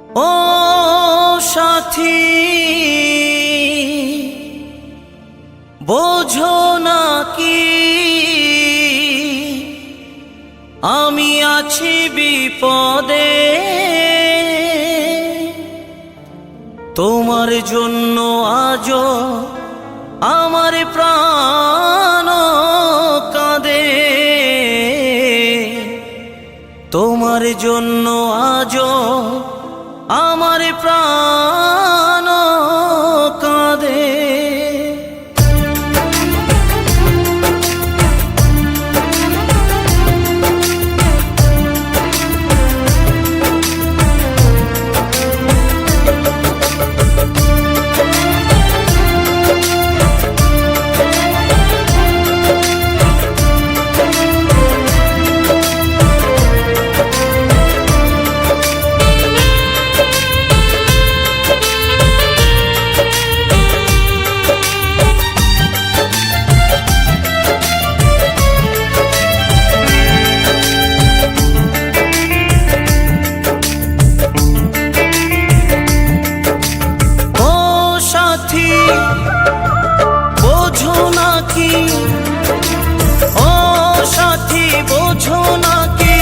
ও সাথী বোঝো না কি আমি আছি বিপদে, তোমার জন্য আজও আমার প্রাণ কাঁদে, তোমার জন্য আজও আমার প্রাণ কাঁদে। বোঝো নাকি ও সাথী বোঝো নাকি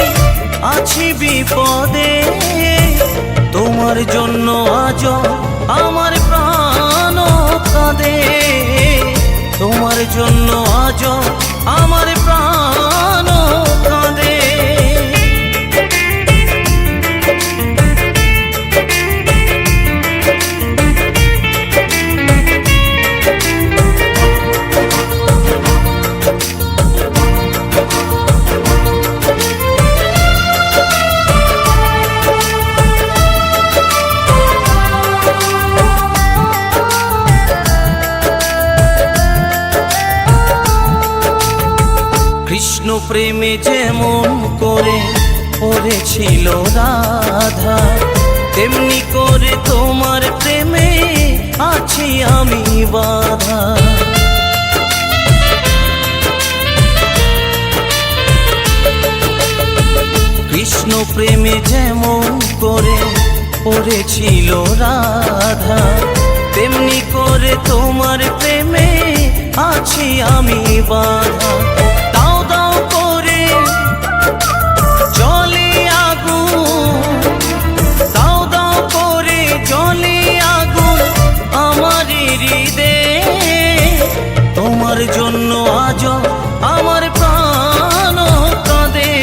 আছি বিপদে, তোমার জন্য আজও আমার প্রাণ কাঁদে, তোমার জন্য আজও আমার প্রাণ কাঁদে। কৃষ্ণ প্রেমে যেমন করে পড়েছিল রাধা, তেমনি করে তোমার প্রেমে আছি আমি বাধা। কৃষ্ণ প্রেমে যেমন করে পড়েছিল রাধা, তেমনি করে তোমার প্রেমে আছি আমি বাধা। দাও দাও করে জলে আগুন, দাও দাও করে জলে আগুন আমার হৃদয়ে, তোমার জন্য আজও আমার প্রাণ কাঁদে,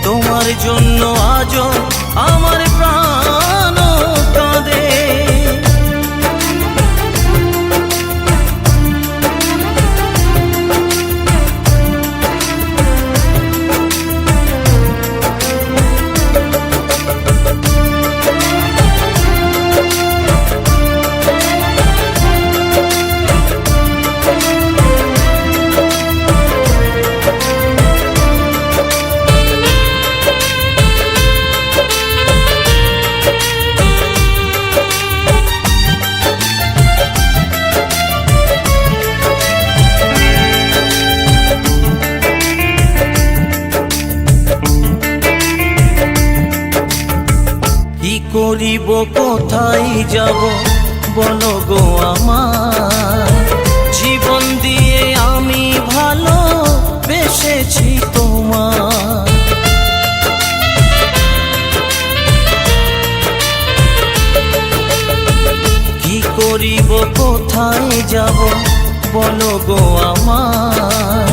তোমার জন্য আজও আমার প্রাণ কাঁদে। কি করিব কোথায় যাব বলো গো আমার, জীবন দিয়ে আমি ভালো বেসেছি তোমার। কি করিব কোথায় যাব বলো গো আমার,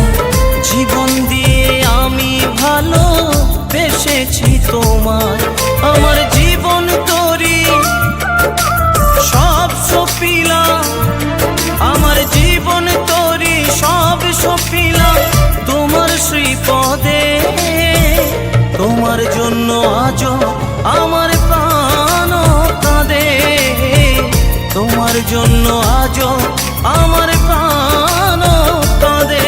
জীবন দিয়ে আমি ভালো বেসেছি তোমার। আমার জীবন তোরি সব সপিলাম, আমার জীবন তোরি সব সপিলাম তোমার শ্রীপদে, তোমার জন্য আজও আমার প্রাণ কাঁদে, তোমার জন্য আজও আমার প্রাণ কাঁদে।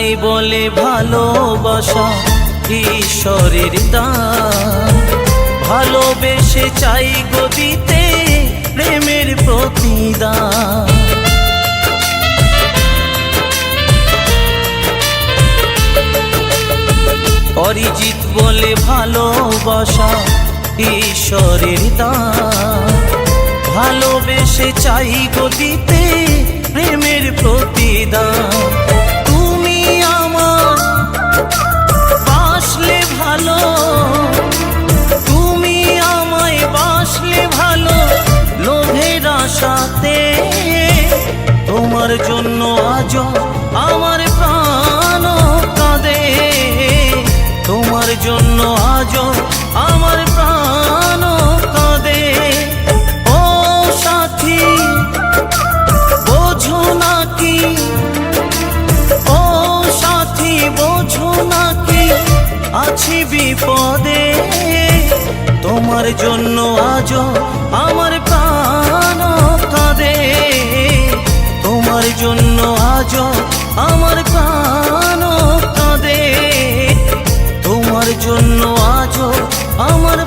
তাই বলে ভালোবাসা ঈশ্বরের দান। ভালোবেসে চাই গো দিতে প্রেমের প্রতিদান। অরিজিৎ বলে ভালোবাসা ঈশ্বরের দান। ভালোবেসে চাই গো দিতে প্রেমের প্রতিদান। তুমি আমার বাসলে ভালো, তুমি আমায় বাসলে ভালো লোভের আশাতে। তোমার জন্য আজ আমার প্রাণ কাঁদে, তোমার জন্য আজ আমার প্রাণ কাঁদে। ও সাথী বোঝো নাকি, ও সাথী বোঝো নাকি আছি বিপদে। তোমার জন্য আজ আমার প্রাণ কাঁদে, তোমার জন্য আজ আমার প্রাণ কাঁদে, তোমার জন্য আজ আমার